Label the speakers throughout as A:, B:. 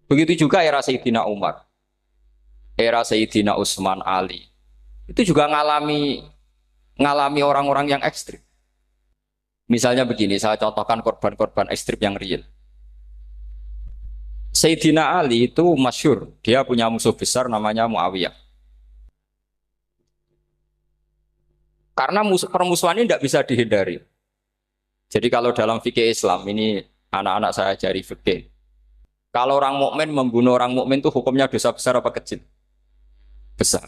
A: Begitu juga era Sayyidina Umar, era Sayyidina Utsman, Ali. Itu juga ngalami orang-orang yang ekstrim. Misalnya begini, saya contohkan korban-korban ekstrim yang real. Sayyidina Ali itu masyhur, dia punya musuh besar namanya Muawiyah. Karena permusuhan ini tidak bisa dihindari. Jadi kalau dalam fikih Islam ini anak-anak saya ajari fikih. Kalau orang mukmin membunuh orang mukmin itu hukumnya dosa besar apa kecil? Besar.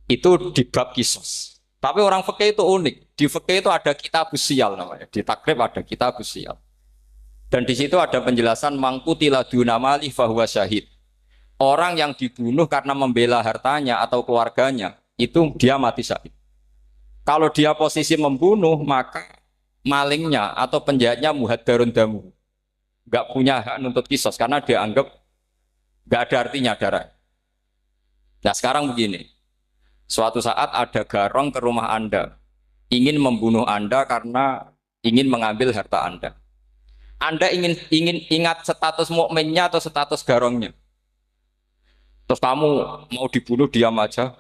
A: Itu di bab kisos. Tapi orang fikih itu unik. Di fikih itu ada kitab usial namanya. Di takrib ada kitab usial. Dan di situ ada penjelasan mangkutila dunamali fahuwa syahid. Orang yang dibunuh karena membela hartanya atau keluarganya, itu dia mati syahid. Kalau dia posisi membunuh, maka malingnya atau penjahatnya muhaddarun damu. Gak punya hak nuntut kisos karena dia anggap gak ada artinya darah. Nah sekarang begini, suatu saat ada garong ke rumah Anda, ingin membunuh Anda karena ingin mengambil harta Anda. Anda ingin ingat status mukminnya atau status garongnya. Terus kamu mau dibunuh diam aja.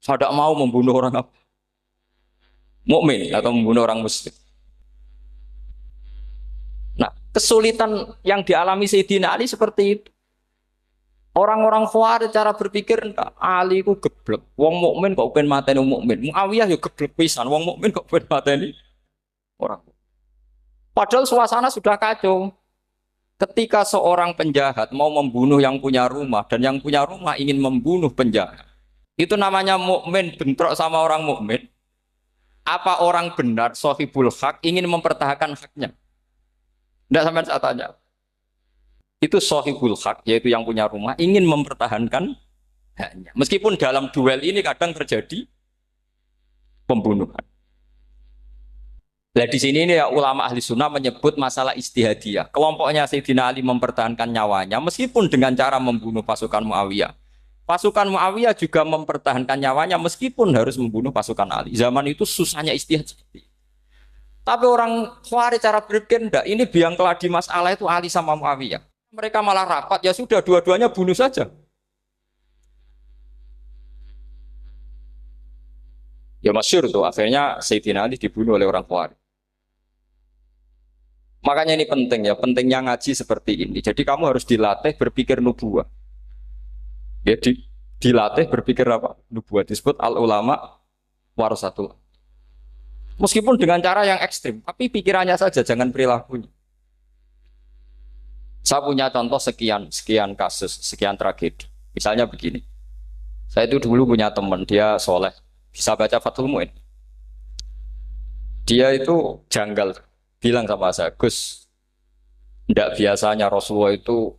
A: Saya tidak mau membunuh orang apa? Mukmin atau membunuh orang muslim. Nah, kesulitan yang dialami Sayyidina Ali seperti itu. Orang-orang Khawarij cara berpikir Ali ku geblek. Wong mukmin kok pengen mateni wong mukmin. Muawiyah ya geblek pisan. Wong mukmin kok pengen mateni orang. Padahal suasana sudah kacau. Ketika seorang penjahat mau membunuh yang punya rumah dan yang punya rumah ingin membunuh penjahat. Itu namanya mukmin bentrok sama orang mukmin. Apa orang benar sahibul hak ingin mempertahankan haknya? Tidak sampai saya tanya. Itu sahibul hak, yaitu yang punya rumah, ingin mempertahankan haknya. Meskipun dalam duel ini kadang terjadi pembunuhan. Nah di sini ini ya, ulama ahli sunnah menyebut masalah istihadiyah. Kelompoknya Sayyidina Ali mempertahankan nyawanya, meskipun dengan cara membunuh pasukan Muawiyah. Pasukan Muawiyah juga mempertahankan nyawanya, meskipun harus membunuh pasukan Ali. Zaman itu susahnya istihad seperti itu. Tapi orang Khawarij cara berpikir enggak, ini biang keladi masalah itu Ali sama Muawiyah. Mereka malah rapat, ya sudah dua-duanya bunuh saja. Ya masyhur tuh, akhirnya Sayyidina Ali dibunuh oleh orang Khawarij. Makanya ini penting ya, pentingnya ngaji seperti ini. Jadi kamu harus dilatih berpikir nubuwah. Ya dilatih berpikir apa? Nubuwah disebut al-ulama warasatul. Meskipun dengan cara yang ekstrim, tapi pikirannya saja, jangan perilakunya. Saya punya contoh sekian kasus, sekian tragedi. Misalnya begini, saya itu dulu punya teman, dia soleh, bisa baca Fathul Mu'in. Dia itu janggal, bilang sama saya, Gus, tidak biasanya Rasulullah itu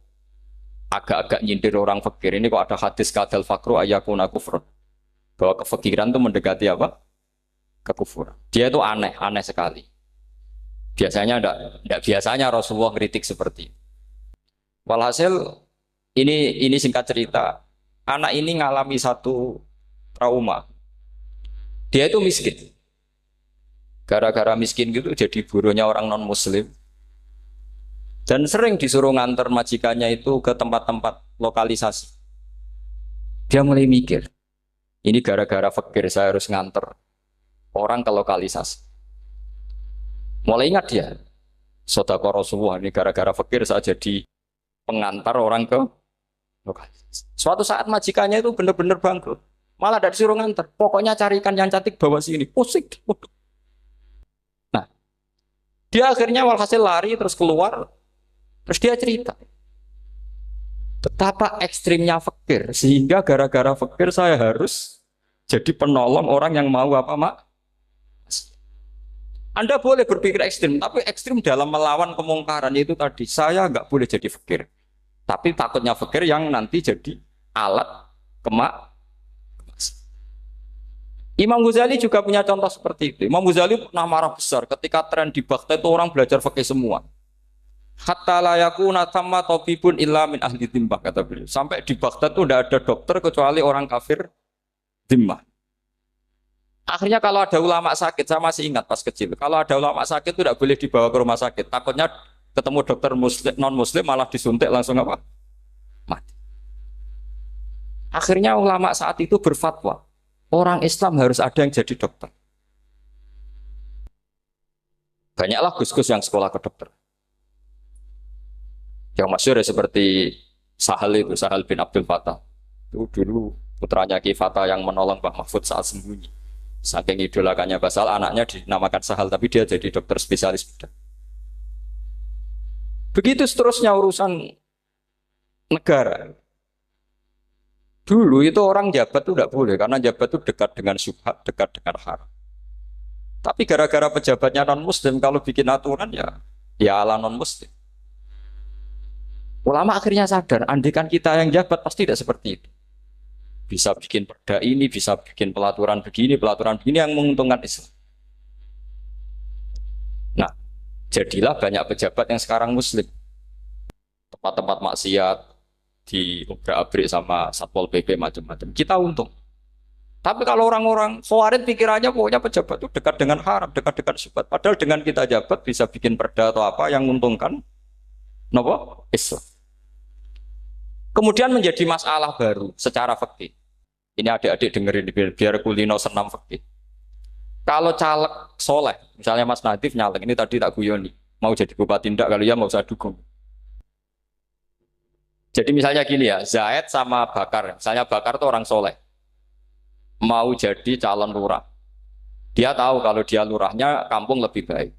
A: agak-agak nyindir orang fakir. Ini kok ada hadis kadal fakru ayakuna kufrun. Bahwa kefakiran itu mendekati apa? Kekufuran. Dia itu aneh sekali. Biasanya tidak biasanya Rasulullah kritik seperti itu. Walhasil ini singkat cerita, anak ini ngalami satu trauma. Dia itu miskin. Gara-gara miskin gitu jadi burunya orang non muslim. Dan sering disuruh nganter majikannya itu ke tempat-tempat lokalisasi. Dia mulai mikir, ini gara-gara fakir saya harus nganter orang ke lokalisasi. Mulai ingat dia, Sodako Rasulullah ini gara-gara fakir saya jadi pengantar orang ke lokalisasi. Suatu saat majikannya itu benar-benar bangkrut. Malah tidak disuruh nganter. Pokoknya carikan yang cantik bawa sini. Pusing. Nah, dia akhirnya walhasil lari terus keluar. Terus dia cerita. Betapa ekstrimnya fakir. Sehingga gara-gara fakir saya harus jadi penolong orang yang mau apa mak? Anda boleh berpikir ekstrim, tapi ekstrim dalam melawan kemungkaran itu tadi. Saya nggak boleh jadi fakir. Tapi takutnya fakir yang nanti jadi alat kemak. Imam Ghazali juga punya contoh seperti itu. Imam Ghazali pernah marah besar ketika tren di Baghdad itu orang belajar fikih semua. Hatta la yakuna thamma tabibun illa min ahli dhimmah, kata beliau. Sampai di Baghdad itu tidak ada dokter kecuali orang kafir dhimmah. Akhirnya kalau ada ulama sakit, saya masih ingat pas kecil. Kalau ada ulama sakit itu tidak boleh dibawa ke rumah sakit. Takutnya ketemu dokter muslim, non muslim malah disuntik langsung apa? Akhirnya ulama saat itu berfatwa, orang Islam harus ada yang jadi dokter. Banyaklah gus-gus yang sekolah ke dokter. Yang masyhur ya seperti Sahal itu, Sahal bin Abdul Fattah. Itu dulu putranya Ki Fatah yang menolong Mbah Mahfud saat sembunyi. Saking idolakannya Basal, anaknya dinamakan Sahal, tapi dia jadi dokter spesialis bedah. Begitu seterusnya urusan negara. Dulu itu orang jabat itu tidak boleh, karena jabat itu dekat dengan syubhat, dekat dengan haram. Tapi gara-gara pejabatnya non-muslim, kalau bikin aturan ya ala non-muslim. Ulama akhirnya sadar, andikan kita yang jabat pasti tidak seperti itu. Bisa bikin perda ini, bisa bikin pelaturan begini yang menguntungkan Islam. Nah, jadilah banyak pejabat yang sekarang muslim. Tempat-tempat maksiat diobrak-abrik sama Satpol PP macam-macam. Kita untung. Tapi kalau orang-orang Khawarij pikirannya pokoknya pejabat itu dekat dengan haram, dekat dengan syubhat. Padahal dengan kita jabat bisa bikin perda atau apa yang menguntungkan Islam. Kemudian menjadi masalah baru secara fikih. Ini adik-adik dengerin biar kulino senam fikih. Kalau caleg soleh, misalnya Mas Nadif nyalek, ini tadi tak guyoni, mau jadi bupati ndak, kalau ya mau usah dukung. Jadi misalnya gini ya, Zaid sama Bakar, misalnya Bakar itu orang soleh, mau jadi calon lurah. Dia tahu kalau dia lurahnya kampung lebih baik.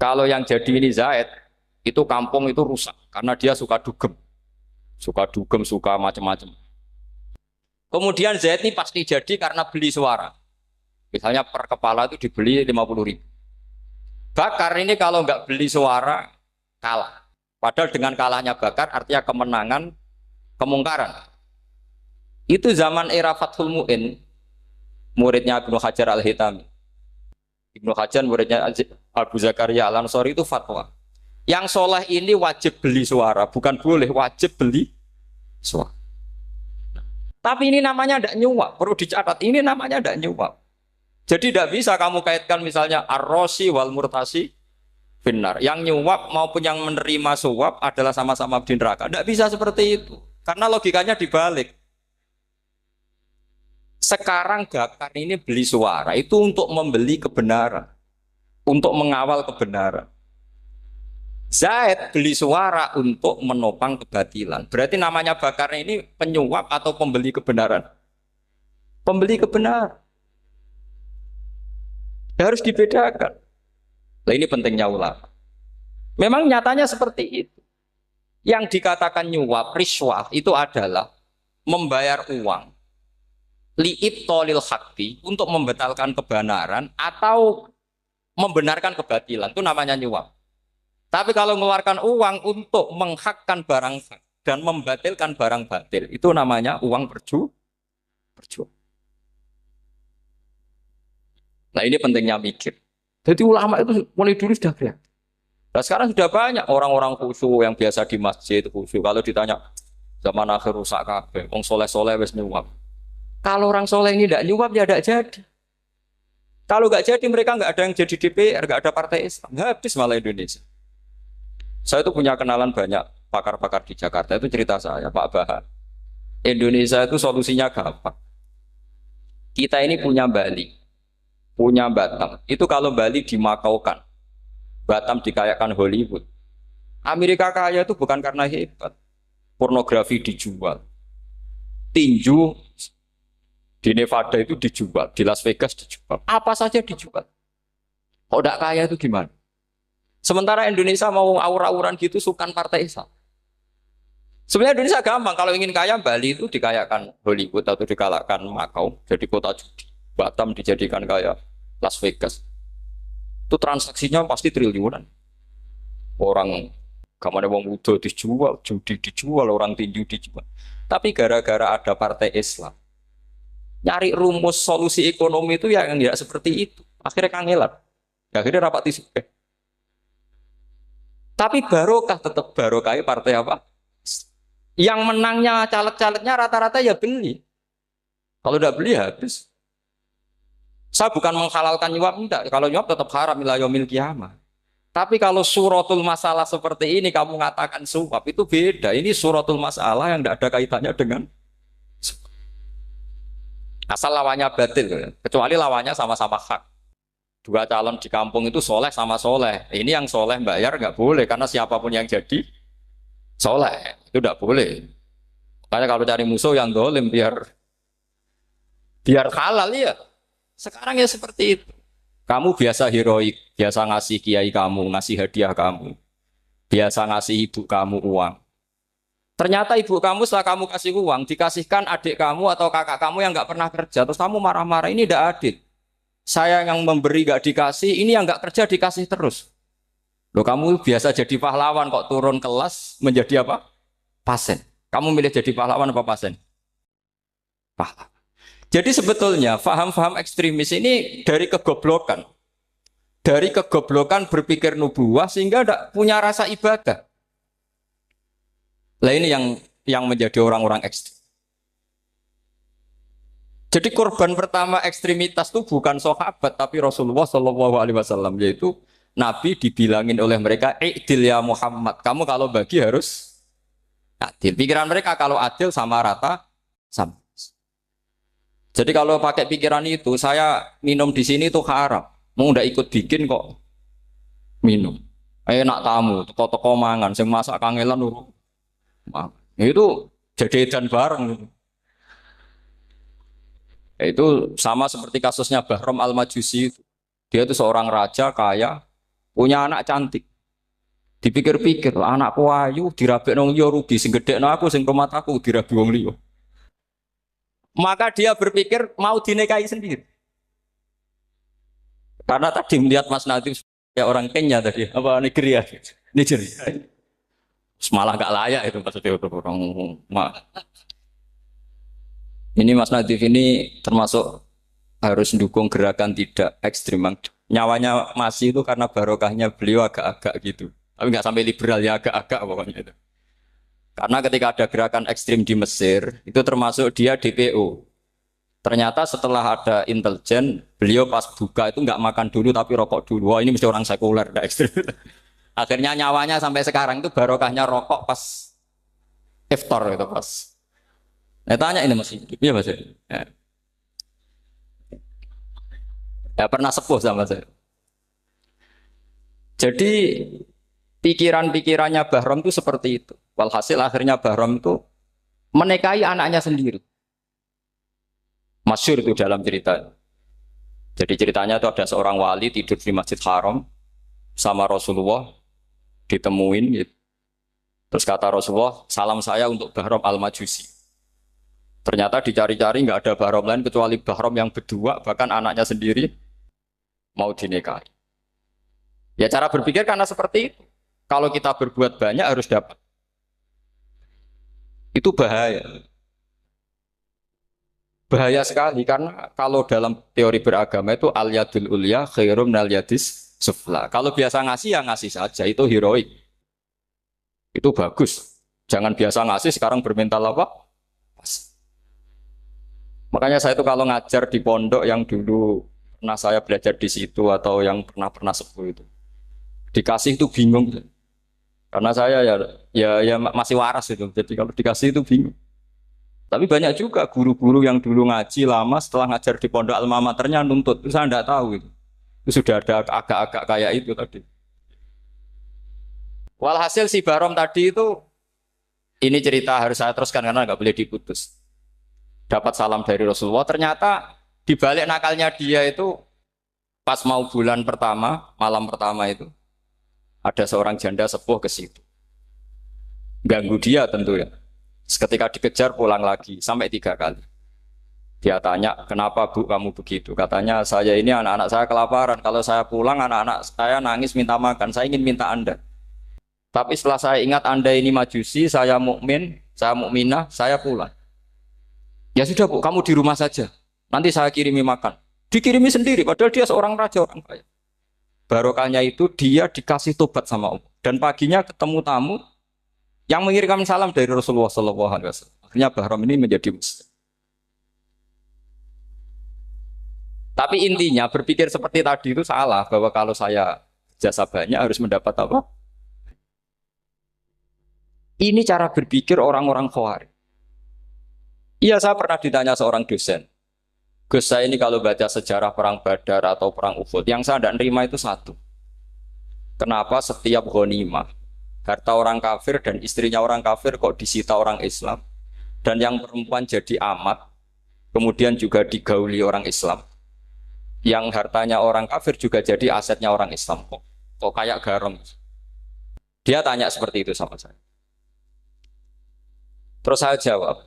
A: Kalau yang jadi ini Zaid, itu kampung itu rusak, karena dia suka dugem, suka macam-macam. Kemudian Zaid ini pasti jadi karena beli suara. Misalnya per kepala itu dibeli 50.000. Bakar ini kalau nggak beli suara, kalah. Padahal dengan kalahnya Bakar artinya kemenangan, kemungkaran. Itu zaman era Fathul Mu'in, muridnya Ibnu Hajar Al-Hitami. Ibnu Hajar muridnya Abu Zakaria Al-Ansori itu fatwa. Yang soleh ini wajib beli suara, bukan boleh, wajib beli suara. Tapi ini namanya tidak nyuap, perlu dicatat. Ini namanya tidak nyuap. Jadi tidak bisa kamu kaitkan misalnya ar-rosi wal murtasi benar. Yang nyuap maupun yang menerima suap adalah sama-sama di neraka. Tidak bisa seperti itu. Karena logikanya dibalik. Sekarang Bakar ini beli suara itu untuk membeli kebenaran. Untuk mengawal kebenaran. Zaid beli suara untuk menopang kebatilan. Berarti namanya Bakar ini penyuap atau pembeli kebenaran? Pembeli kebenaran. Harus dibedakan. Nah, ini pentingnya ulama. Memang nyatanya seperti itu. Yang dikatakan nyuap, riswah itu adalah membayar uang li'ibtolil haqqi untuk membatalkan kebenaran atau membenarkan kebatilan. Itu namanya nyuap. Tapi kalau mengeluarkan uang untuk menghakkan barang hak dan membatalkan barang batil, itu namanya uang perjuangan. Nah ini pentingnya mikir. Jadi ulama itu mulai dulu sudah berat. Nah sekarang sudah banyak orang-orang khusyuk yang biasa di masjid khusyuk. Kalau ditanya zaman akhir rusak kabeh, wong soleh-soleh wis nyuap. Kalau orang soleh ini tidak nyuap ya tidak jadi. Kalau nggak jadi mereka nggak ada yang jadi DPR, nggak ada partai Islam, habis malah Indonesia. Saya itu punya kenalan banyak pakar-pakar di Jakarta, itu cerita saya, Pak Bahar. Indonesia itu solusinya gampang. Kita ini punya Bali, punya Batam. Itu kalau Bali dimakaukan, Batam dikayakan Hollywood. Amerika kaya itu bukan karena hebat. Pornografi dijual. Tinju di Nevada itu dijual, di Las Vegas dijual. Apa saja dijual. Kalau tidak kaya itu gimana? Sementara Indonesia mau aur-auran gitu sukan partai Islam. Sebenarnya Indonesia gampang. Kalau ingin kaya, Bali itu dikayakan Hollywood atau dikalahkan Makau. Jadi kota judi. Batam dijadikan kaya Las Vegas. Itu transaksinya pasti triliunan. Orang kamane wong muda dijual, judi dijual, orang tinju dijual. Tapi gara-gara ada partai Islam, nyari rumus solusi ekonomi itu yang tidak seperti itu. Akhirnya kangelan. Akhirnya rapat isu. Tapi barokah tetap barokah partai apa? Yang menangnya caleg-calegnya rata-rata ya beli. Kalau tidak beli habis. Saya bukan menghalalkan nyuap, enggak. Kalau nyuap tetap haram ila yaumil qiyamah. Tapi kalau suratul masalah seperti ini kamu mengatakan suap itu beda. Ini suratul masalah yang tidak ada kaitannya dengan Asal lawannya batil, kecuali lawannya sama-sama hak. Dua calon di kampung itu soleh sama soleh. Ini yang soleh bayar nggak boleh karena siapapun yang jadi soleh itu nggak boleh. Makanya kalau cari musuh yang dolim biar halal ya. Sekarang ya seperti itu. Kamu biasa heroik, biasa ngasih kiai kamu, ngasih hadiah kamu, biasa ngasih ibu kamu uang. Ternyata ibu kamu setelah kamu kasih uang, dikasihkan adik kamu atau kakak kamu yang nggak pernah kerja, terus kamu marah-marah, ini tidak adil. Saya yang memberi nggak dikasih, ini yang nggak kerja dikasih terus. Loh kamu biasa jadi pahlawan kok turun kelas menjadi apa? Pasien. Kamu milih jadi pahlawan apa pasien? Pahlawan. Jadi sebetulnya faham-faham ekstremis ini dari kegoblokan. Dari kegoblokan berpikir nubuah sehingga tidak punya rasa ibadah. Lah ini yang menjadi orang-orang ekstrim. Jadi korban pertama ekstremitas itu bukan sahabat tapi Rasulullah Shallallahu Alaihi Wasallam, yaitu Nabi dibilangin oleh mereka, "I'dil ya Muhammad, kamu kalau bagi harus adil." Pikiran mereka kalau adil sama rata sama. Jadi kalau pakai pikiran itu, saya minum di sini itu haram. Mau ndak ikut bikin kok minum. Enak tamu, toko-toko mangan, sing masak kangelan urung. Itu jadi edan bareng. Itu sama seperti kasusnya Bahram Al-Majusi. Dia itu seorang raja kaya, punya anak cantik. Dipikir-pikir, anakku ayu dirabi nang liya rugi, sing gedhekno aku sing rumah aku dirabi wong liya. Maka dia berpikir mau dinikahi sendiri. Karena tadi melihat Mas Nadiem kayak orang Kenya tadi, apa Nigeria. Nigeria. Malah gak layak itu maksudnya untuk orang. Ini Mas Nadif ini termasuk harus mendukung gerakan tidak ekstrim. Nyawanya masih itu karena barokahnya beliau agak-agak gitu. Tapi nggak sampai liberal ya agak-agak pokoknya itu. Karena ketika ada gerakan ekstrim di Mesir, itu termasuk dia DPO. Ternyata setelah ada intelijen, beliau pas buka itu nggak makan dulu tapi rokok dulu. Wah ini mesti orang sekuler, nggak ekstrim. Akhirnya nyawanya sampai sekarang itu barokahnya rokok pas iftar itu pas. Saya tanya ini masih hidup, iya mas ya. Ya pernah sepuh sama saya. Jadi pikiran-pikirannya Bahram itu seperti itu. Walhasil akhirnya Bahram itu menikahi anaknya sendiri. Masyhur itu dalam cerita. Jadi ceritanya itu ada seorang wali tidur di Masjid Haram sama Rasulullah, ditemuin gitu. Terus kata Rasulullah, salam saya untuk Bahram Al-Majusi. Ternyata dicari-cari nggak ada Bahram lain kecuali Bahram yang berdua, bahkan anaknya sendiri mau dinikahi. Ya cara berpikir karena seperti itu. Kalau kita berbuat banyak harus dapat. Itu bahaya. Bahaya sekali karena kalau dalam teori beragama itu al-yadul ulya khairum minal yadis sufla. Kalau biasa ngasih ya ngasih saja, itu heroik. Itu bagus. Jangan biasa ngasih sekarang bermental apa? Makanya saya itu kalau ngajar di pondok yang dulu pernah saya belajar di situ atau yang pernah sepuh itu, dikasih itu bingung. Karena saya ya masih waras itu. Jadi kalau dikasih itu bingung. Tapi banyak juga guru-guru yang dulu ngaji lama setelah ngajar di pondok alma maternya nuntut. Itu saya tidak tahu itu. Itu sudah ada agak-agak kayak itu tadi. Walhasil si Barom tadi itu, ini cerita harus saya teruskan karena nggak boleh diputus. Dapat salam dari Rasulullah. Ternyata di balik nakalnya dia itu pas mau bulan pertama, malam pertama itu ada seorang janda sepuh ke situ. Ganggu dia tentu ya. Ketika dikejar pulang lagi sampai 3 kali. Dia tanya, kenapa bu kamu begitu? Katanya saya ini anak-anak saya kelaparan. Kalau saya pulang anak-anak saya nangis minta makan. Saya ingin minta Anda. Tapi setelah saya ingat Anda ini majusi, saya mukmin, saya mukminah, saya pulang. Ya sudah bu, kamu di rumah saja. Nanti saya kirimi makan. Dikirimi sendiri, padahal dia seorang raja, orang kaya. Barokahnya itu dia dikasih tobat sama Allah. Dan paginya ketemu tamu yang mengirimkan salam dari Rasulullah SAW. Akhirnya Bahram ini menjadi muslim. Tapi intinya berpikir seperti tadi itu salah, bahwa kalau saya jasa banyak harus mendapat apa? Ini cara berpikir orang-orang Khawarij. Iya, saya pernah ditanya seorang dosen. Gus, saya ini kalau baca sejarah perang Badar atau perang Uhud, yang saya tidak nerima itu satu. Kenapa setiap ghanimah, harta orang kafir dan istrinya orang kafir kok disita orang Islam? Dan yang perempuan jadi amat, kemudian juga digauli orang Islam. Yang hartanya orang kafir juga jadi asetnya orang Islam. Kok kayak garong? Dia tanya seperti itu sama saya. Terus saya jawab,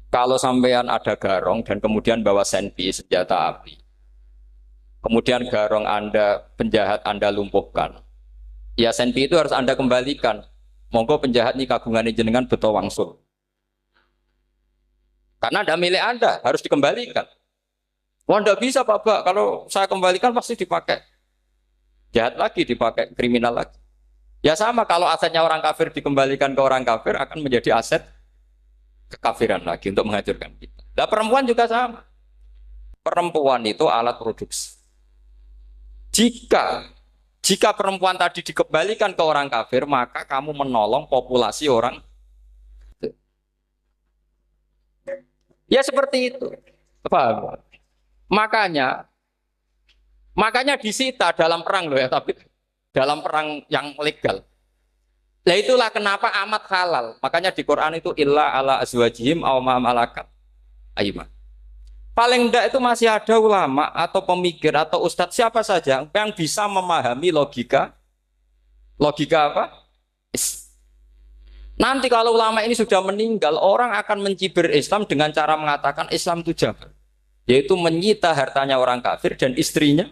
A: kalau sampean ada garong dan kemudian bawa senpi, senjata api, kemudian garong Anda, penjahat Anda lumpuhkan, ya senpi itu harus Anda kembalikan. Monggo penjahat ini kagungan jenengan beto wangsul. Karena ada milik Anda, harus dikembalikan. Wah, tidak bisa Pak, kalau saya kembalikan pasti dipakai jahat lagi, dipakai kriminal lagi. Ya sama, kalau asetnya orang kafir dikembalikan ke orang kafir akan menjadi aset kekafiran lagi untuk menghancurkan kita. Nah, perempuan juga sama. Perempuan itu alat produksi. Jika perempuan tadi dikembalikan ke orang kafir, maka kamu menolong populasi orang. Ya seperti itu. Paham? Makanya disita dalam perang loh ya, tapi dalam perang yang legal. Nah itulah kenapa amat halal. Makanya di Quran itu illa ala azwajihim aw ma malakat aymah. Paling enggak itu masih ada ulama atau pemikir atau ustadz siapa saja yang bisa memahami logika apa? Nanti kalau ulama ini sudah meninggal, orang akan mencibir Islam dengan cara mengatakan Islam itu jahat, yaitu menyita hartanya orang kafir dan istrinya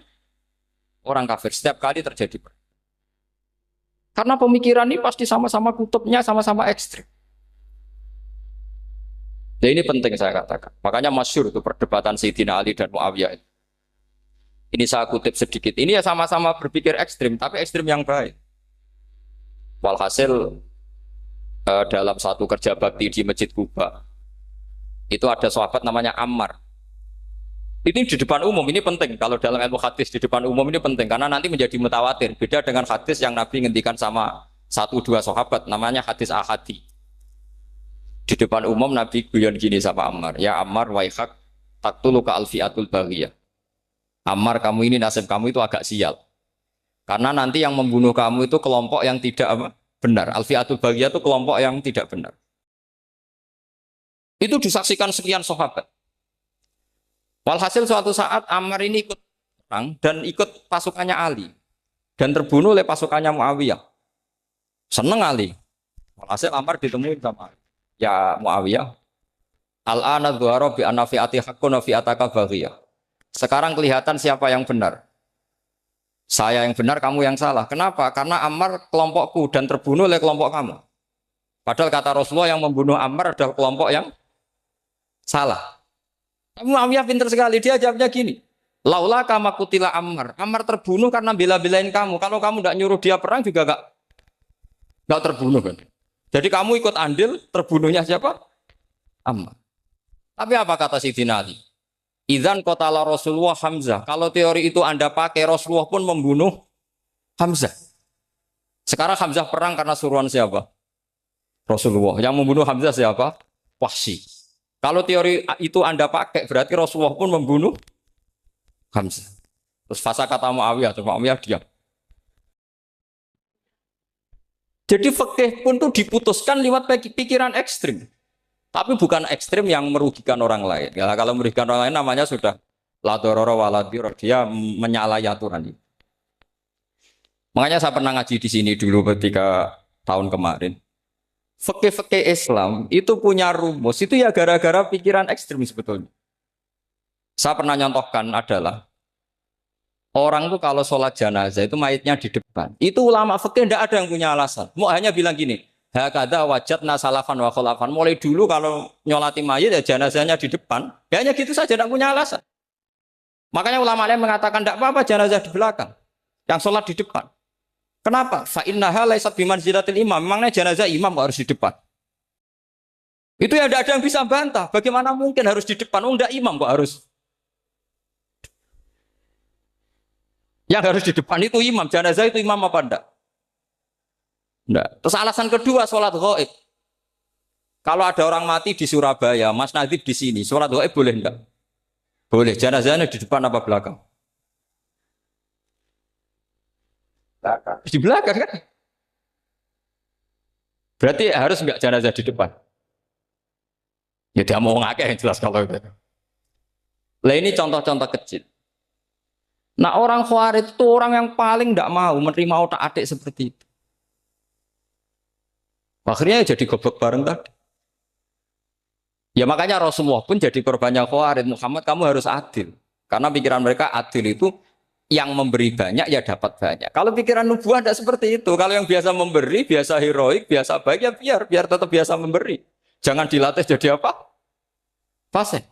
A: orang kafir setiap kali terjadi perang. Karena pemikiran ini pasti sama-sama kutubnya sama-sama ekstrim. Nah ini penting saya katakan. Makanya masyhur itu perdebatan Sayyidina Ali dan Muawiyah. Ini saya kutip sedikit. Ini ya sama-sama berpikir ekstrim, tapi ekstrim yang baik. Walhasil dalam satu kerja bakti di Masjid Kuba, itu ada sahabat namanya Ammar. Ini di depan umum, ini penting. Kalau dalam ilmu hadis di depan umum ini penting, karena nanti menjadi mutawatir. Beda dengan hadis yang Nabi ngendikan sama satu dua sahabat, namanya hadis ahadi. Di depan umum Nabi guyon gini sama Ammar, ya Ammar waihak taktuluka alfiatul baghiyah. Ammar, kamu ini nasib kamu itu agak sial. Karena nanti yang membunuh kamu itu kelompok yang tidak benar. Alfiatul baghiyah itu kelompok yang tidak benar. Itu disaksikan sekian sahabat. Walhasil suatu saat Ammar ini ikut perang dan ikut pasukannya Ali dan terbunuh oleh pasukannya Muawiyah. Seneng Ali. Walhasil Ammar ditemui sama Ali. Ya Muawiyah, al-ana dhuhara bi anna fi'ati haqqun wa fi'ataka baghiyah. Sekarang kelihatan siapa yang benar. Saya yang benar, kamu yang salah. Kenapa? Karena Ammar kelompokku dan terbunuh oleh kelompok kamu. Padahal kata Rasulullah yang membunuh Ammar adalah kelompok yang salah. Muawiyah pintar sekali, dia jawabnya gini. Laula kama kutila Ammar. Ammar terbunuh karena bela-belain kamu. Kalau kamu tidak nyuruh dia perang juga enggak terbunuh kan. Jadi kamu ikut andil, terbunuhnya siapa? Ammar. Tapi apa kata Sayyidina Ali? Idzan qatala Rasulullah Hamzah. Kalau teori itu Anda pakai, Rasulullah pun membunuh Hamzah. Sekarang Hamzah perang karena suruhan siapa? Rasulullah. Yang membunuh Hamzah siapa? Wahsy. Kalau teori itu Anda pakai, berarti Rasulullah pun membunuh Hamzah. Terus fasa kata Muawiyah, terus Muawiyah diam. Jadi fikih pun tuh diputuskan lewat pikiran ekstrim. Tapi bukan ekstrim yang merugikan orang lain. Ya, kalau merugikan orang lain namanya sudah la dororo wa la diror. Dia menyalahi aturan. Makanya saya pernah ngaji di sini dulu ketika tahun kemarin. Fikih-fikih Islam itu punya rumus. Itu ya gara-gara pikiran ekstrim sebetulnya. Saya pernah nyontohkan adalah orang tuh kalau sholat jenazah itu mayitnya di depan. Itu ulama fikih tidak ada yang punya alasan. Mau hanya bilang gini, hakadha wajadna salafan wa khulafan. Mulai dulu kalau nyolati mayit ya jenazahnya di depan. Ya hanya gitu saja, tidak punya alasan. Makanya ulama lain mengatakan tidak apa-apa jenazah di belakang. Yang sholat di depan. Kenapa? Fa innaha laysat bimanzilatil imam. Memangnya jenazah imam kok harus di depan? Itu ya tidak ada yang bisa bantah. Bagaimana mungkin harus di depan? Oh, enggak imam kok harus. Yang harus di depan itu imam. Jenazah itu imam apa enggak? Enggak. Terus alasan kedua sholat ghaib. Kalau ada orang mati di Surabaya, Mas Nadib di sini, sholat gaib boleh enggak? Boleh. Jenazahnya di depan apa belakang? Belakang. Di belakang kan? Berarti harus enggak jenazah di depan? Ya dia mau ngakeh yang jelas kalau itu. Lah ini contoh-contoh kecil. Nah orang Khawarij itu orang yang paling tidak mau menerima otak-atik seperti itu. Akhirnya jadi goblok bareng tadi. Ya makanya Rasulullah pun jadi korbannya Khawarij. Muhammad kamu harus adil. Karena pikiran mereka adil itu yang memberi banyak ya dapat banyak. Kalau pikiran nubuah tidak seperti itu. Kalau yang biasa memberi, biasa heroik, biasa baik ya biar tetap biasa memberi. Jangan dilatih jadi apa? Fasih.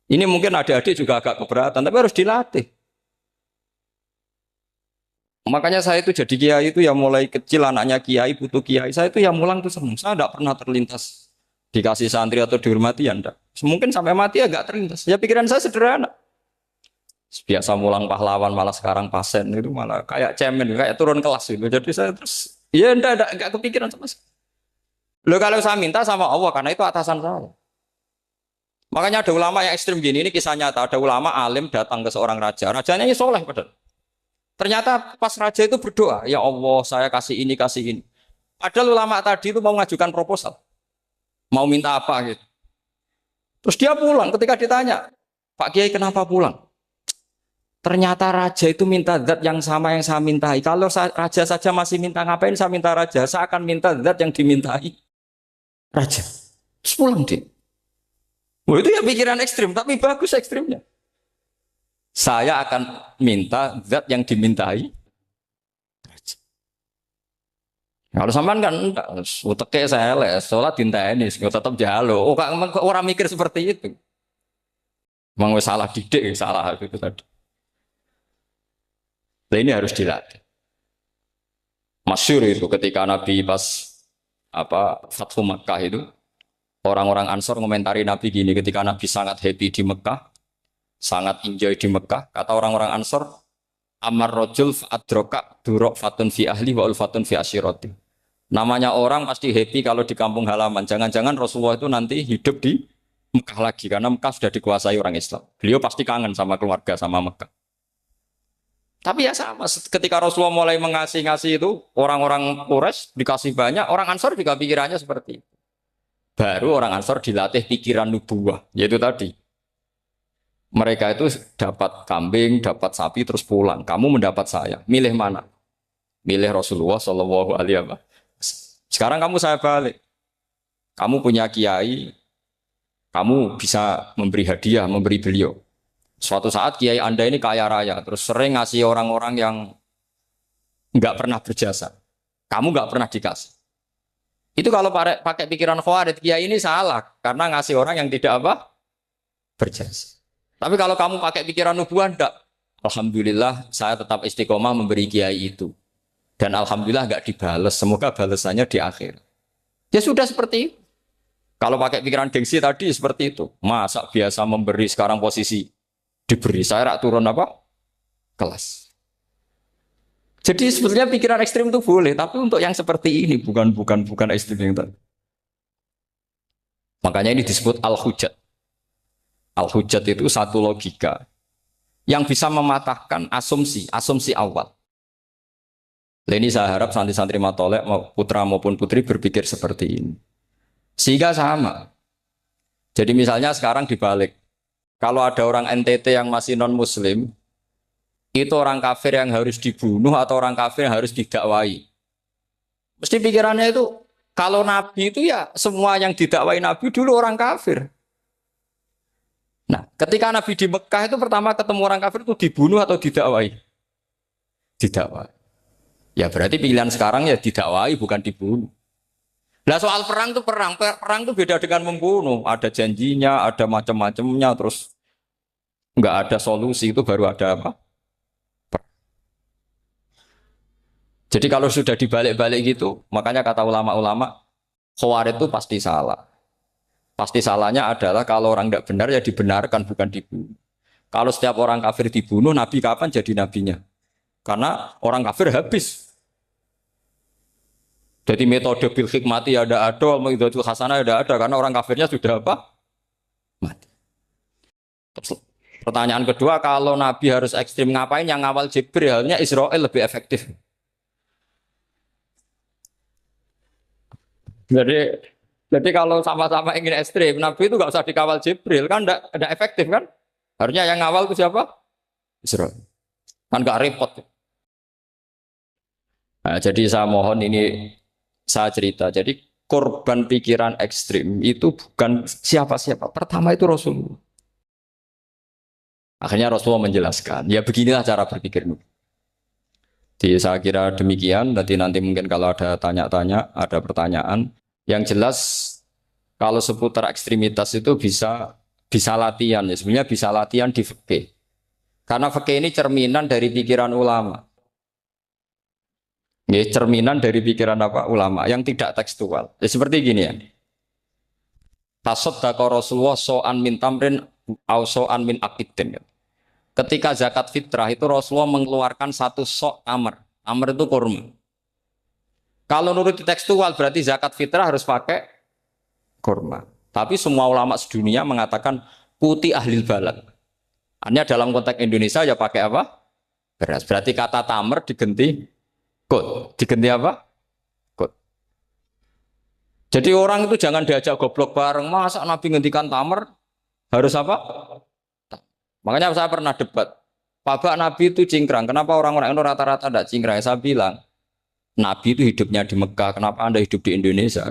A: Ini mungkin adik-adik juga agak keberatan, tapi harus dilatih. Makanya saya itu jadi kiai itu ya mulai kecil anaknya kiai butuh kiai. Saya itu ya mulang tuh senang. Saya tidak pernah terlintas dikasih santri atau dihormati ya enggak. Mungkin sampai mati agak terlintas. Ya pikiran saya sederhana. Biasa mulang pahlawan malah sekarang pasen itu malah kayak cemen, kayak turun kelas gitu. Jadi saya terus ya enggak kepikiran sama sekali. Loh kalau saya minta sama Allah karena itu atasan saya. Makanya ada ulama yang ekstrim gini, ini kisah nyata. Ada ulama alim datang ke seorang raja. Rajanya ini soleh padahal. Ternyata pas raja itu berdoa, ya Allah saya kasih ini, kasih ini. Padahal ulama tadi itu mau mengajukan proposal. Mau minta apa gitu. Terus dia pulang ketika ditanya, Pak Kiai kenapa pulang? Ternyata raja itu minta zat yang sama yang saya mintai. Kalau raja saja masih minta, ngapain saya minta raja? Saya akan minta zat yang dimintai raja. Terus pulang dia. Wah itu ya pikiran ekstrim, tapi bagus ekstrimnya. Saya akan minta zat yang dimintai. Kalau sampean kan uteke saya les, sholat dinteni, tetap jalo. Oh, orang mikir seperti itu. Memang salah didik, salah itu tadi. Nah, ini harus dilatih. Masyhur itu ketika Nabi pas Fathu Makkah itu, orang-orang Ansor ngomentari Nabi gini ketika Nabi sangat happy di Mekah, sangat enjoy di Mekah. Kata orang-orang Ansor, Amar rojul fa'adroka durok fatun fi ahli wa ulfatun fi asyiroti. Namanya orang pasti happy kalau di kampung halaman. Jangan-jangan Rasulullah itu nanti hidup di Mekah lagi karena Mekah sudah dikuasai orang Islam. Beliau pasti kangen sama keluarga, sama Mekah. Tapi ya sama, ketika Rasulullah mulai ngasih itu, orang-orang Quraisy dikasih banyak, orang Ansor juga pikirannya seperti itu. Baru orang Ansor dilatih pikiran nubuwah, yaitu tadi. Mereka itu dapat kambing, dapat sapi, terus pulang. Kamu mendapat saya, milih mana? Milih Rasulullah Shallallahu Alaihi Wasallam. Sekarang kamu saya balik. Kamu punya kiai, kamu bisa memberi hadiah, memberi beliau. Suatu saat kiai Anda ini kaya raya, terus sering ngasih orang-orang yang nggak pernah berjasa. Kamu nggak pernah dikasih. Itu kalau pakai pikiran Khawarij, kiai ini salah karena ngasih orang yang tidak berjasa. Tapi kalau kamu pakai pikiran nubuah, enggak. Alhamdulillah saya tetap istiqomah memberi kiai itu. Dan alhamdulillah nggak dibales. Semoga balasannya di akhir. Ya sudah seperti itu. Kalau pakai pikiran gengsi tadi seperti itu. Masa biasa memberi sekarang posisi diberi, saya rak turun kelas. Jadi sebetulnya pikiran ekstrim itu boleh, tapi untuk yang seperti ini bukan ekstrim yang tadi. Makanya ini disebut al-hujat. Al-hujat itu satu logika yang bisa mematahkan asumsi awal. Ini saya harap santri-santri matolek putra maupun putri berpikir seperti ini. Sehingga sama. Jadi misalnya sekarang dibalik. Kalau ada orang NTT yang masih non-muslim, itu orang kafir yang harus dibunuh atau orang kafir yang harus didakwai. Mesti pikirannya itu, kalau Nabi itu ya semua yang didakwai Nabi dulu orang kafir. Nah, ketika Nabi di Mekah itu pertama ketemu orang kafir itu dibunuh atau didakwai? Didakwai. Ya berarti pilihan sekarang ya didakwai bukan dibunuh. Nah soal perang itu perang itu beda dengan membunuh. Ada janjinya, ada macam-macamnya, terus nggak ada solusi itu baru ada apa? Jadi kalau sudah dibalik-balik gitu, makanya kata ulama-ulama, Khawarij itu pasti salah. Pasti salahnya adalah kalau orang tidak benar ya dibenarkan bukan dibunuh. Kalau setiap orang kafir dibunuh, Nabi kapan jadi nabinya? Karena orang kafir habis. Jadi metode bil hikmati ya ada, mengidhatul hasanah ya ada, karena orang kafirnya sudah apa? Mati. Terus, pertanyaan kedua, kalau Nabi harus ekstrim ngapain yang ngawal Jibril? Halnya Israel lebih efektif. Jadi jadi kalau sama-sama ingin ekstrim, Nabi itu nggak usah dikawal Jibril, kan enggak efektif kan? Harusnya yang ngawal itu siapa? Israel. Kan nggak repot. Nah, jadi saya mohon ini saya cerita. Jadi korban pikiran ekstrim itu bukan siapa-siapa. Pertama itu Rasulullah. Akhirnya Rasulullah menjelaskan, ya beginilah cara berpikir. Jadi saya kira demikian. Nanti mungkin kalau ada tanya-tanya, ada pertanyaan. Yang jelas kalau seputar ekstremitas itu bisa latihan. Ya. Sebenarnya bisa latihan di fikih. Karena fikih ini cerminan dari pikiran ulama. Ya, cerminan dari pikiran apa ulama yang tidak tekstual. Ya, seperti gini ya. Tasaddaqa Rasulullah so'an min tamrin au so'an min akidin. Ketika zakat fitrah itu Rasulullah mengeluarkan satu sok tamr. Tamr itu kurma. Kalau menurut tekstual berarti zakat fitrah harus pakai kurma. Tapi semua ulama sedunia mengatakan putih ahlil balad. Hanya dalam konteks Indonesia ya pakai apa? Beras. Berarti kata tamr diganti kut. Diganti apa? Kut. Jadi orang itu jangan diajak goblok bareng. Masa Nabi ngendikan tamr harus apa? Makanya saya pernah debat. Pak Nabi itu cingkrang. Kenapa orang-orang itu rata-rata tidak cingkrang? Saya bilang, Nabi itu hidupnya di Mekah. Kenapa Anda hidup di Indonesia?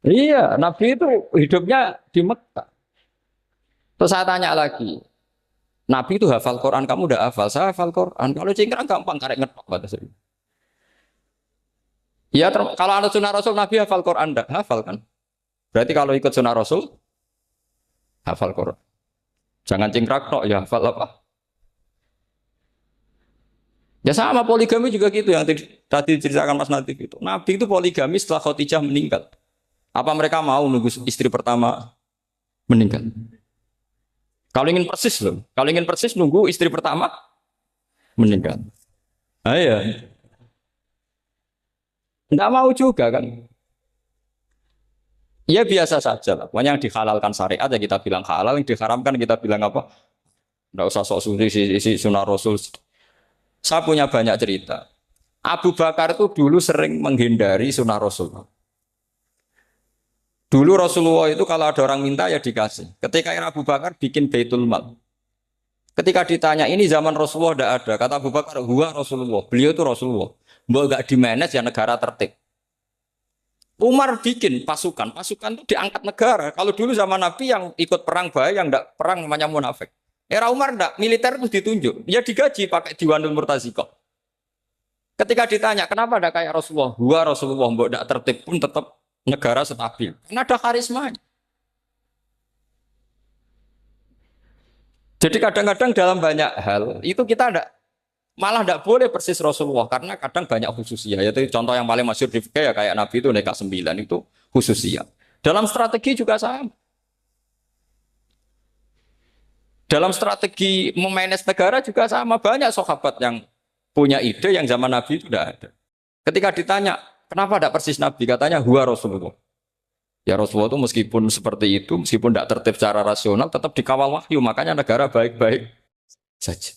A: Iya, Nabi itu hidupnya di Mekah. Terus saya tanya lagi, Nabi itu hafal Quran, kamu udah hafal? Saya hafal Quran. Kalau cingkrang gampang, karek ngetok kata saya. Ya, kalau ada sunnah Rasul, Nabi hafal Quran, enggak? Hafal kan? Berarti kalau ikut sunnah Rasul, hafal Quran. Jangan cingkrak tok, ya hafal apa? Ya sama poligami juga gitu yang tadi diceritakan Mas Natif itu. Nabi itu poligami setelah Khadijah meninggal. Apa mereka mau nunggu istri pertama meninggal? Kalau ingin persis loh. Kalau ingin persis nunggu istri pertama meninggal. Ah ya. Enggak mau juga kan. Ya biasa saja lah. Pokoknya yang dihalalkan syariat ya kita bilang halal, yang diharamkan kita bilang apa? Enggak usah sok suci isi sunnah Rasul. Saya punya banyak cerita. Abu Bakar itu dulu sering menghindari sunnah Rasul. Dulu Rasulullah itu kalau ada orang minta ya dikasih. Ketika Abu Bakar bikin Baitul Mal. Ketika ditanya ini zaman Rasulullah tidak ada. Kata Abu Bakar, huwa Rasulullah. Beliau itu Rasulullah. Mbak gak di-manage ya negara tertib. Umar bikin pasukan. Pasukan itu diangkat negara. Kalau dulu zaman Nabi yang ikut perang bahaya, yang tidak perang namanya munafik. Era Umar tidak, militer itu ditunjuk. Ya digaji pakai Diwanul Murtaziko. Ketika ditanya, kenapa tidak kayak Rasulullah? Huwa Rasulullah, mbak tidak tertib pun tetap negara stabil. Karena ada karisma. Jadi kadang-kadang dalam banyak hal itu kita malah tidak boleh persis Rasulullah karena kadang banyak khususnya. Yaitu contoh yang paling masyhur di fikih ya kayak Nabi itu nikah 9 itu khususnya. Dalam strategi juga sama. Dalam strategi memanage negara juga sama. Banyak sahabat yang punya ide yang zaman Nabi itu tidak ada. Ketika ditanya, kenapa tidak persis Nabi? Katanya, huwa Rasulullah. Ya Rasulullah itu meskipun seperti itu, meskipun tidak tertib secara rasional, tetap dikawal wahyu. Makanya negara baik-baik saja.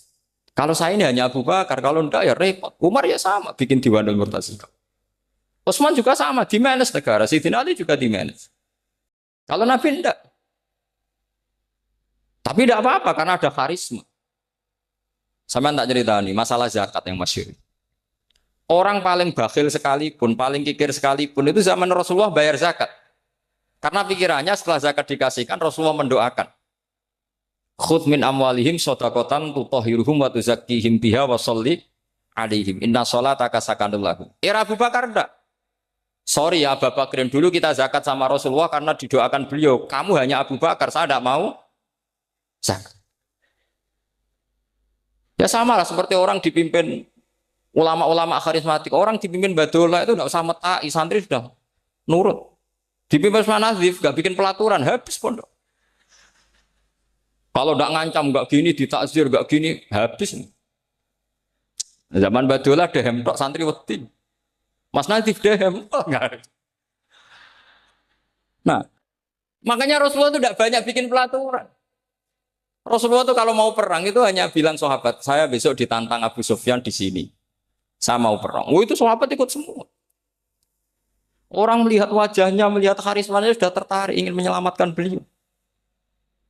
A: Kalau saya ini hanya Abu Bakar, kalau tidak ya repot. Umar ya sama, bikin Diwanul Murtaziko. Utsman juga sama, di-manage negara. Sayyidina Ali juga di-manage. Kalau Nabi tidak. Tapi tidak apa-apa, karena ada karisma. Sama tak cerita nih, masalah zakat yang masyhur. Orang paling bakhil sekalipun, paling kikir sekalipun, itu zaman Rasulullah bayar zakat. Karena pikirannya setelah zakat dikasihkan, Rasulullah mendoakan. Khudh min amwalihim shadaqatan tutahhiruhum wa tuzakkihim biha wa sholli alaihim. Inna sholataka sakanul lahum. Era Abu Bakar enggak. Sorry ya Abu Bakar, dulu kita zakat sama Rasulullah karena didoakan beliau. Kamu hanya Abu Bakar, saya tidak mau zakat. Ya sama lah seperti orang dipimpin ulama-ulama karismatik. Orang dipimpin Badola itu tidak usah metai, santri sudah nurut. Dipimpin Manazif, gak bikin pelaturan, habis pondok. Kalau tidak ngancam, gak gini, ditakzir, gak gini, habis. Zaman Badola dehem tok santri wedi. Mas Nadif dehem. Oh, enggak. Nah, makanya Rasulullah itu tidak banyak bikin pelaturan. Rasulullah itu kalau mau perang itu hanya bilang sahabat, saya besok ditantang Abu Sufyan di sini. Saya mau perang. Oh itu sahabat ikut semua. Orang melihat wajahnya, melihat karismanya sudah tertarik ingin menyelamatkan beliau.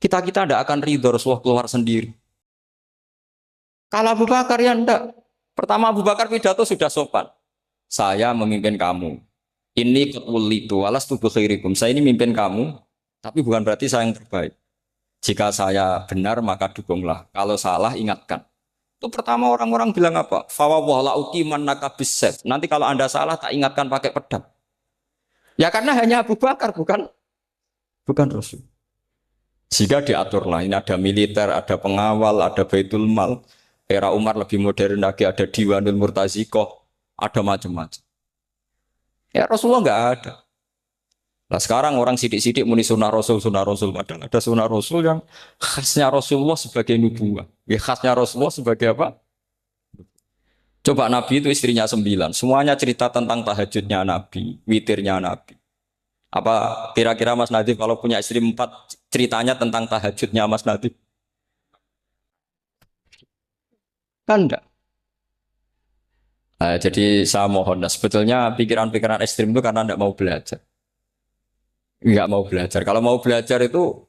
A: Kita tidak akan ridho Rasulullah keluar sendiri. Kalau Abu Bakar ya enggak. Pertama Abu Bakar pidato sudah sopan. Saya memimpin kamu. Ini ketulitu alas tubuh khairikum. Saya ini mimpin kamu, tapi bukan berarti saya yang terbaik. Jika saya benar maka dukunglah. Kalau salah ingatkan. Itu pertama orang-orang bilang apa? Fawwala uqiman nakabisef. Nanti kalau Anda salah tak ingatkan pakai pedang. Ya karena hanya Abu Bakar bukan Rasul. Jika diaturlah ini ada militer, ada pengawal, ada Baitul Mal. Era Umar lebih modern lagi ada Diwanul Murtazikoh, ada macam-macam. Ya Rasulullah enggak ada. Nah sekarang orang sidik-sidik muni sunnah Rasul. Padahal ada sunnah Rasul yang khasnya Rasulullah sebagai nubuwah. Ya, khasnya Rasulullah sebagai apa? Coba Nabi itu istrinya 9. Semuanya cerita tentang tahajudnya Nabi, witirnya Nabi. Apa kira-kira Mas Nadif kalau punya istri 4 ceritanya tentang tahajudnya Mas Nadif? Kan enggak. Nah, jadi saya mohon, sebetulnya pikiran-pikiran ekstrim itu karena enggak mau belajar. Enggak mau belajar. Kalau mau belajar itu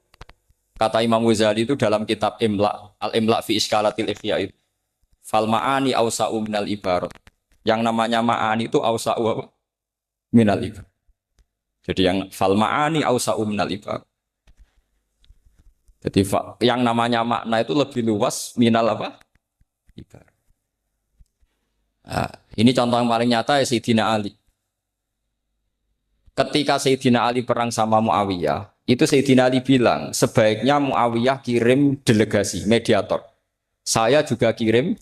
A: kata Imam Ghazali itu dalam kitab Imla, Al-Imla fi Iskalatil Ikhya itu. Fal ma'ani awsa'u minal ibarat. Yang namanya ma'ani itu awsa'u minal ibarat. Jadi yang fal ma'ani awsa'u minal ibarat. Jadi yang namanya makna itu lebih luas minal apa? Ibarat. Nah, ini contoh yang paling nyata ya Sayyidina Ali. Ketika Sayyidina Ali perang sama Muawiyah, itu Sayyidina Ali bilang, sebaiknya Muawiyah kirim delegasi, mediator. Saya juga kirim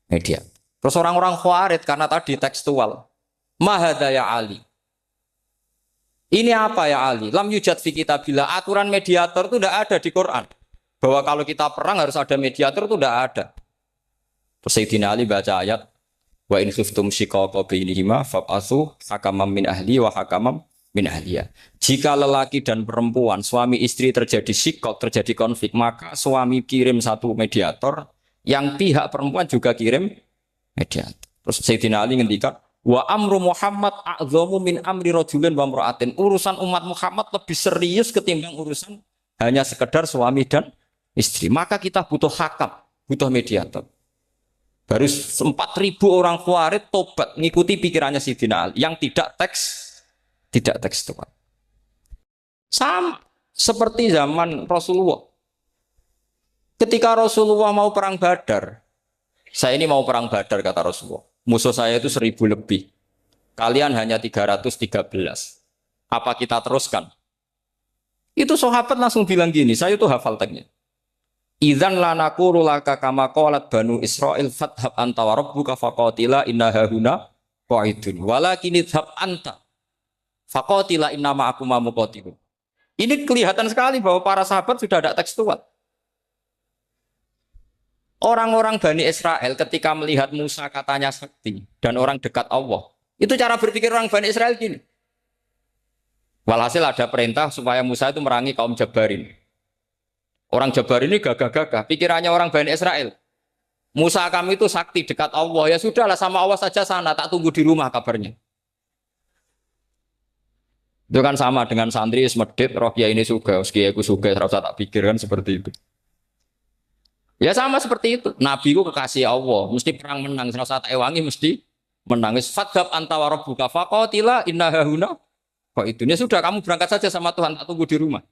A: mediator. Terus orang-orang Khawarij karena tadi tekstual. Mahada ya Ali. Ini apa ya Ali? Lam yujad fi kitabillah. Aturan mediator itu tidak ada di Quran. Bahwa kalau kita perang harus ada mediator itu tidak ada. Terus Sayyidina Ali baca ayat wa in khiftum shiqaqa bainihima fab'atsu hakaman min ahli wa hakaman min ahliya. Jika lelaki dan perempuan suami istri terjadi shiqaq, terjadi konflik, maka suami kirim satu mediator, yang pihak perempuan juga kirim mediator. Terus Sayyidina Ali ngendikan wa amru Muhammad a'dhamu min amri rajulin wa imra'atin. Urusan umat Muhammad lebih serius ketimbang urusan hanya sekedar suami dan istri. Maka kita butuh hakam, butuh mediator. Baru 4.000 orang Khawarij tobat ngikuti pikirannya Sayyidina Ali yang tidak tekstual. Sama seperti zaman Rasulullah. Ketika Rasulullah mau perang Badar, saya ini mau perang Badar kata Rasulullah. Musuh saya itu 1.000 lebih. Kalian hanya 313. Apa kita teruskan? Itu sahabat langsung bilang gini, saya itu hafal teksnya. Idzan lanaqulu laka kama qalat banu Israil fathab anta wa rabbuka faqatila inna hahuna qa'idun walakin idhab anta faqatila inna ma'akum muqatilun. Ini kelihatan sekali bahwa para sahabat sudah ada tekstual. Orang-orang Bani Israel ketika melihat Musa katanya sakti dan orang dekat Allah, itu cara berpikir orang Bani Israel gini. Walhasil ada perintah supaya Musa itu merangi kaum Jabarin. Orang Jabar ini gagah-gagah, pikirannya orang Bani Israel. Musa kami itu sakti dekat Allah, ya sudahlah sama Allah saja sana, tak tunggu di rumah kabarnya. Itu kan sama dengan santri semedit, roh kiai ini suga, kiai aku suga, terus tak pikirkan seperti itu. Ya sama seperti itu. Nabi ku kekasih Allah, mesti perang menang, terus tak ewangi mesti menangis. Fadhab anta wa rabbuka faqatila inna hahuna. Kok itu? Ya sudah kamu berangkat saja sama Tuhan, tak tunggu di rumah.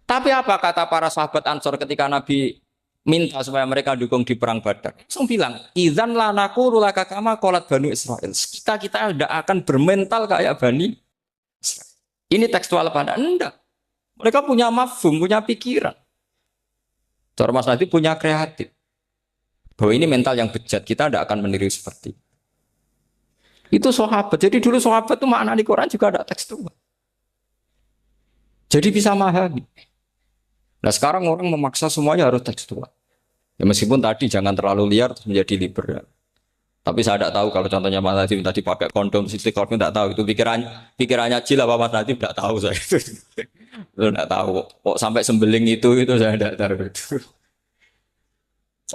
A: Tapi apa kata para sahabat Ansor ketika Nabi minta supaya mereka dukung di perang Badar? Langsung bilang, idzan lanaqulu laka kama qalat Bani Israil. Kita tidak akan bermental kayak Bani Israil. Ini tekstual apa? Enggak. Mereka punya mafhum, punya pikiran. Cara Mas Nadif punya kreatif. Bahwa ini mental yang bejat, kita tidak akan meniru seperti itu sahabat. Jadi dulu sahabat itu makna di Quran juga ada tekstual. Jadi bisa memahami. Nah sekarang orang memaksa semuanya harus tekstual. Ya meskipun tadi jangan terlalu liar terus menjadi liberal. Tapi saya tidak tahu kalau contohnya Mas Nadim tadi pakai kondom, sistem kondom tidak tahu itu pikirannya Jil apa Mas Nadim tidak tahu saya itu tidak tahu. Kok sampai sembeling itu saya tidak tahu itu.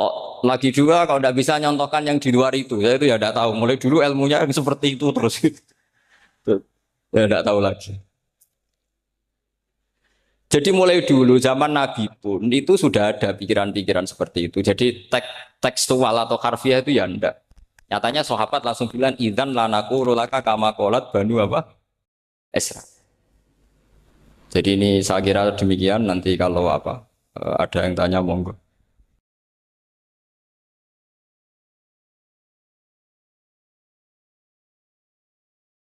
A: Oh, lagi juga kalau tidak bisa nyontohkan yang di luar itu, saya itu ya tidak tahu. Mulai dulu ilmunya yang seperti itu terus itu. Ya tidak tahu lagi. Jadi mulai dulu zaman Nabi pun itu sudah ada pikiran-pikiran seperti itu. Jadi tekstual atau harfiah itu ya enggak. Nyatanya sahabat langsung bilang idzan lanaku rulaka kama qalat banu apa? Esra. Jadi ini saya kira demikian nanti kalau apa ada yang tanya monggo.